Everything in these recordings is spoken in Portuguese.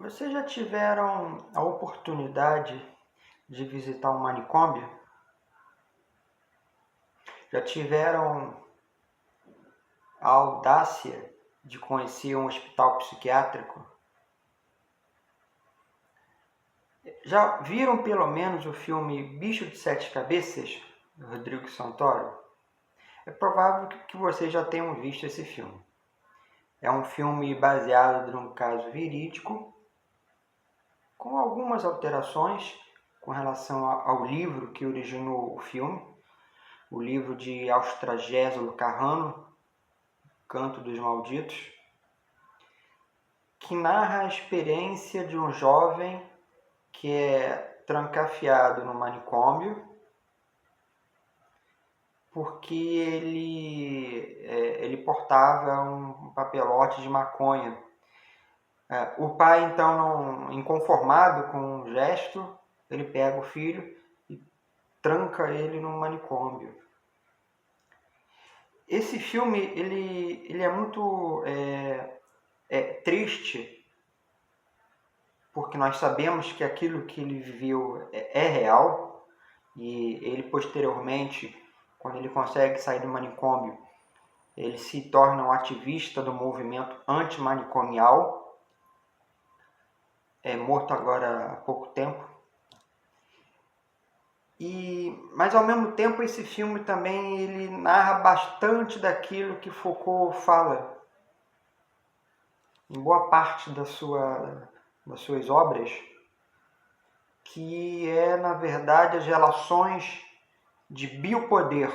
Vocês já tiveram a oportunidade de visitar um manicômio? Já tiveram a audácia de conhecer um hospital psiquiátrico? Já viram pelo menos o filme Bicho de Sete Cabeças, do Rodrigo Santoro? É provável que vocês já tenham visto esse filme. É um filme baseado num caso verídico, com algumas alterações com relação ao livro que originou o filme, o livro de Austragésilo Carrano, Canto dos Malditos, que narra a experiência de um jovem que é trancafiado no manicômio porque ele portava um papelote de maconha. O pai, então, inconformado com o gesto, ele pega o filho e tranca ele no manicômio. Esse filme ele é muito triste, porque nós sabemos que aquilo que ele viveu é real, e ele posteriormente, quando ele consegue sair do manicômio, ele se torna um ativista do movimento antimanicomial, morto agora há pouco tempo. Mas ao mesmo tempo esse filme também ele narra bastante daquilo que Foucault fala em boa parte das suas obras, que é, na verdade, as relações de biopoder,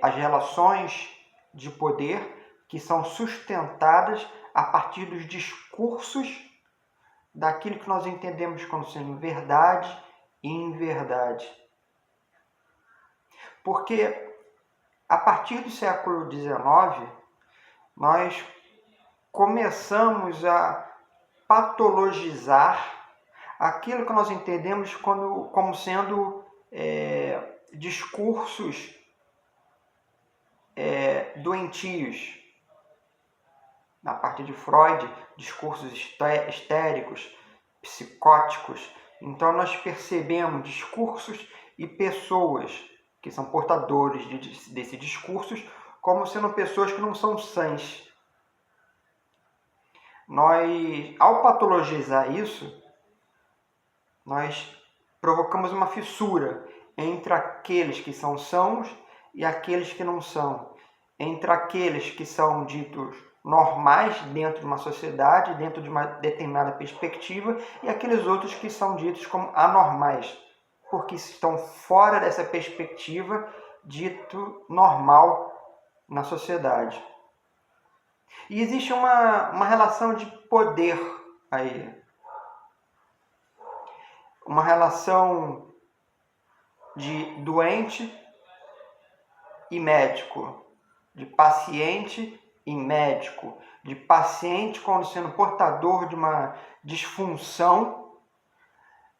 as relações de poder que são sustentadas a partir dos discursos daquilo que nós entendemos como sendo verdade e inverdade. Porque a partir do século XIX, nós começamos a patologizar aquilo que nós entendemos como sendo discursos doentios. Na parte de Freud, discursos histéricos, psicóticos. Então nós percebemos discursos e pessoas que são portadores desses discursos como sendo pessoas que não são sãs. Nós, ao patologizar isso, nós provocamos uma fissura entre aqueles que são sãos e aqueles que não são, entre aqueles que são ditos normais dentro de uma sociedade, dentro de uma determinada perspectiva, e aqueles outros que são ditos como anormais, porque estão fora dessa perspectiva dito normal na sociedade. E existe uma relação de poder aí, uma relação de doente e médico, de paciente e médico, de paciente como sendo portador de uma disfunção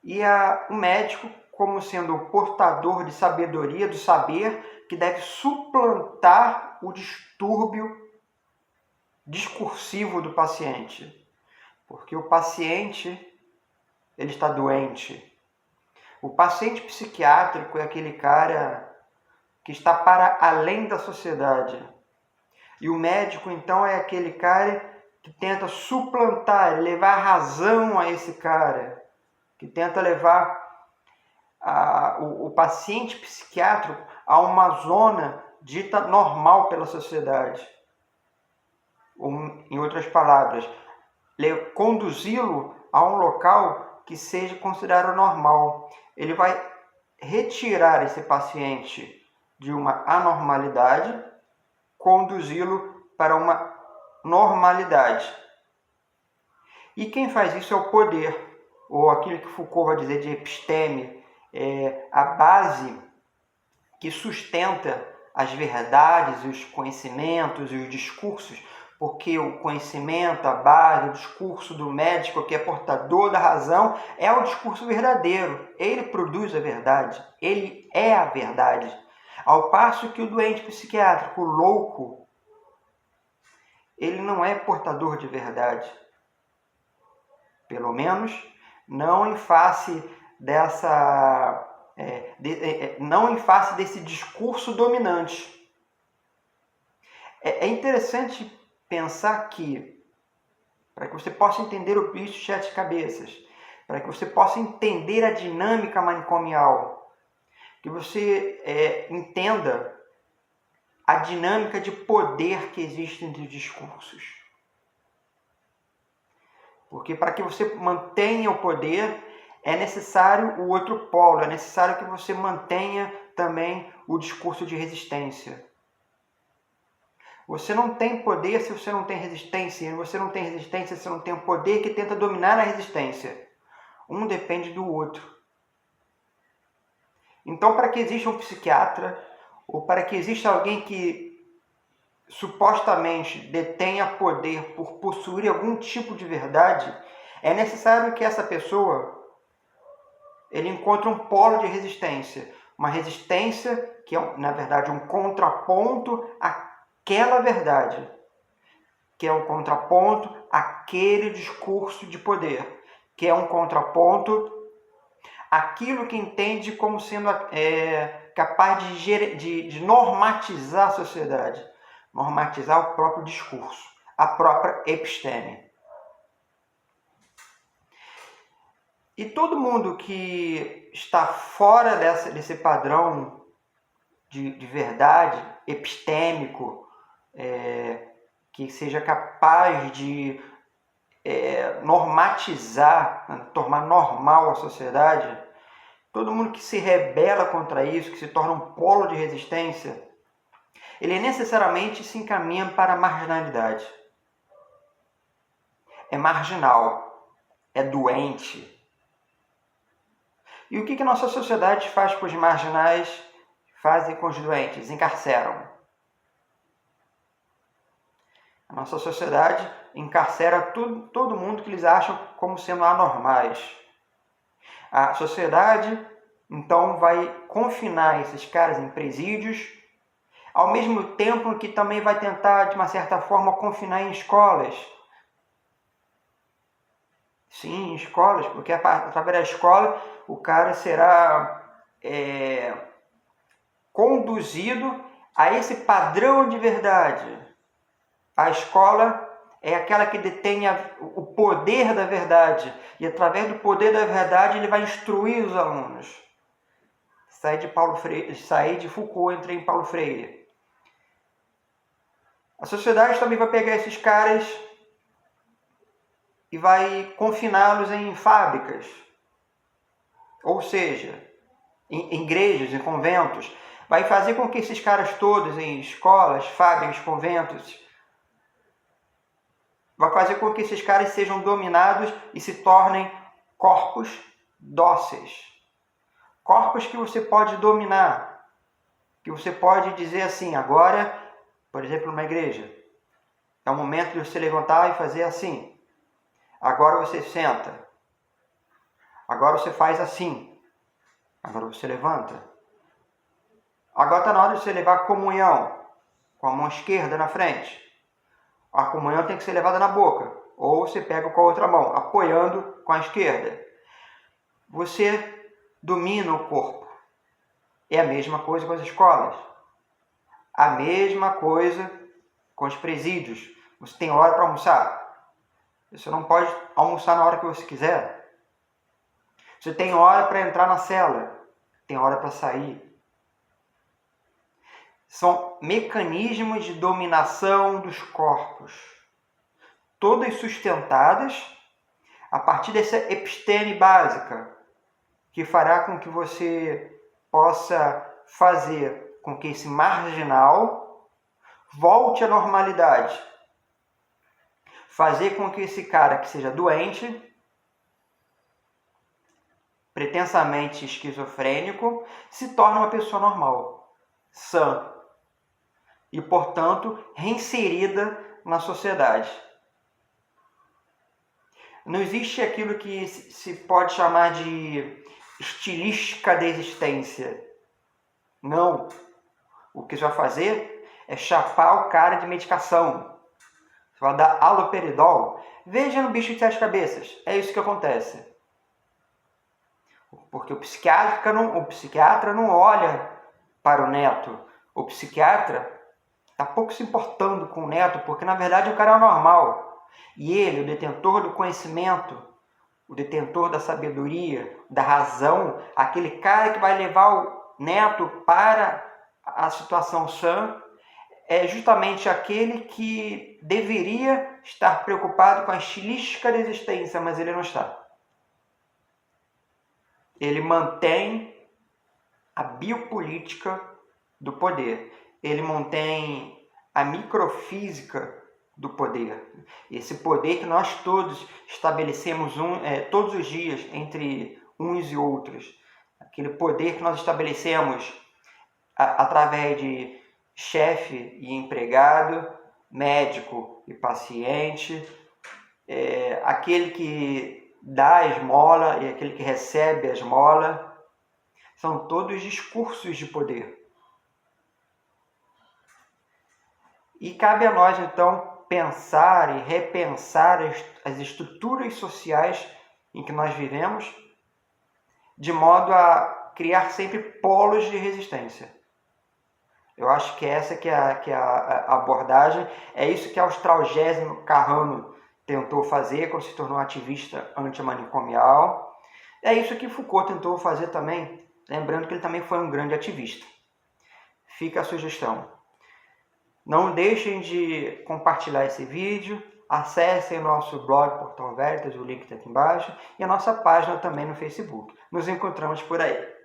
e o médico como sendo o portador de sabedoria, do saber que deve suplantar o distúrbio discursivo do paciente. Porque o paciente, ele está doente. O paciente psiquiátrico é aquele cara que está para além da sociedade. E o médico, então, é aquele cara que tenta suplantar, levar razão a esse cara, que tenta levar o paciente psiquiátrico a uma zona dita normal pela sociedade. Ou, em outras palavras, conduzi-lo a um local que seja considerado normal. Ele vai retirar esse paciente de uma anormalidade, conduzi-lo para uma normalidade. E quem faz isso é o poder, ou aquilo que Foucault vai dizer de episteme, a base que sustenta as verdades, os conhecimentos e os discursos, porque o conhecimento, a base, o discurso do médico que é portador da razão é o discurso verdadeiro. Ele produz a verdade, ele é a verdade. Ao passo que o doente psiquiátrico, o louco, ele não é portador de verdade. pelo menos não em face não em face desse discurso dominante. É interessante pensar que, para que você possa entender o bicho de sete cabeças, para que você possa entender a dinâmica manicomial, que você entenda a dinâmica de poder que existe entre os discursos. Porque para que você mantenha o poder, é necessário o outro polo, é necessário que você mantenha também o discurso de resistência. Você não tem poder se você não tem resistência, e você não tem resistência se você não tem o poder que tenta dominar a resistência. Um depende do outro. Então, para que exista um psiquiatra, ou para que exista alguém que supostamente detenha poder por possuir algum tipo de verdade, é necessário que essa pessoa ele encontre um polo de resistência. Uma resistência que é, na verdade, um contraponto àquela verdade, que é um contraponto àquele discurso de poder, que é um contraponto àquilo que entende como sendo capaz de normatizar a sociedade, normatizar o próprio discurso, a própria episteme. E todo mundo que está fora desse padrão de verdade epistêmico, que seja capaz de normatizar, tornar normal a sociedade, todo mundo que se rebela contra isso, que se torna um polo de resistência, ele necessariamente se encaminha para a marginalidade. É marginal, é doente. E o que a nossa sociedade faz com os marginais, fazem com os doentes? Encarceram. A nossa sociedade encarcera todo mundo que eles acham como sendo anormais. A sociedade, então, vai confinar esses caras em presídios, ao mesmo tempo que também vai tentar, de uma certa forma, confinar em escolas. Sim, em escolas, porque através da escola o cara será conduzido a esse padrão de verdade. A escola é aquela que detém o poder da verdade. E através do poder da verdade ele vai instruir os alunos. Saí de Foucault, entrei em Paulo Freire. A sociedade também vai pegar esses caras e vai confiná-los em fábricas. Ou seja, em igrejas, em conventos. Vai fazer com que esses caras todos em escolas, fábricas, conventos, vai fazer com que esses caras sejam dominados e se tornem corpos dóceis. Corpos que você pode dominar. Que você pode dizer assim, agora, por exemplo, numa igreja, é o momento de você levantar e fazer assim. Agora você senta. Agora você faz assim. Agora você levanta. Agora está na hora de você levar a comunhão com a mão esquerda na frente. A comunhão tem que ser levada na boca. Ou você pega com a outra mão, apoiando com a esquerda. Você domina o corpo. É a mesma coisa com as escolas. A mesma coisa com os presídios. Você tem hora para almoçar. Você não pode almoçar na hora que você quiser. Você tem hora para entrar na cela. Tem hora para sair. São mecanismos de dominação dos corpos. Todas sustentadas a partir dessa episteme básica, que fará com que você possa fazer com que esse marginal volte à normalidade. Fazer com que esse cara que seja doente, pretensamente esquizofrênico, se torne uma pessoa normal, sã e, portanto, reinserida na sociedade. Não existe aquilo que se pode chamar de estilística da existência. Não. O que você vai fazer é chapar o cara de medicação. você vai dar haloperidol. Veja no Bicho de Sete Cabeças, é isso que acontece. Porque o psiquiatra não olha para o neto. O psiquiatra está pouco se importando com o neto, porque na verdade o cara é normal. E ele, o detentor do conhecimento, o detentor da sabedoria, da razão, aquele cara que vai levar o neto para a situação sã, é justamente aquele que deveria estar preocupado com a estilística da existência, mas ele não está. Ele mantém a biopolítica do poder. Ele mantém a microfísica do poder. Esse poder que nós todos estabelecemos todos os dias entre uns e outros. Aquele poder que nós estabelecemos através de chefe e empregado, médico e paciente, aquele que dá a esmola e aquele que recebe a esmola. São todos discursos de poder. E cabe a nós, então, pensar e repensar as estruturas sociais em que nós vivemos, de modo a criar sempre polos de resistência. Eu acho que essa que é a abordagem, é isso que Australgésimo Carrano tentou fazer quando se tornou ativista antimanicomial. É isso que Foucault tentou fazer também, lembrando que ele também foi um grande ativista. Fica a sugestão. Não deixem de compartilhar esse vídeo, acessem o nosso blog Portal Veritas, o link está aqui embaixo, e a nossa página também no Facebook. Nos encontramos por aí.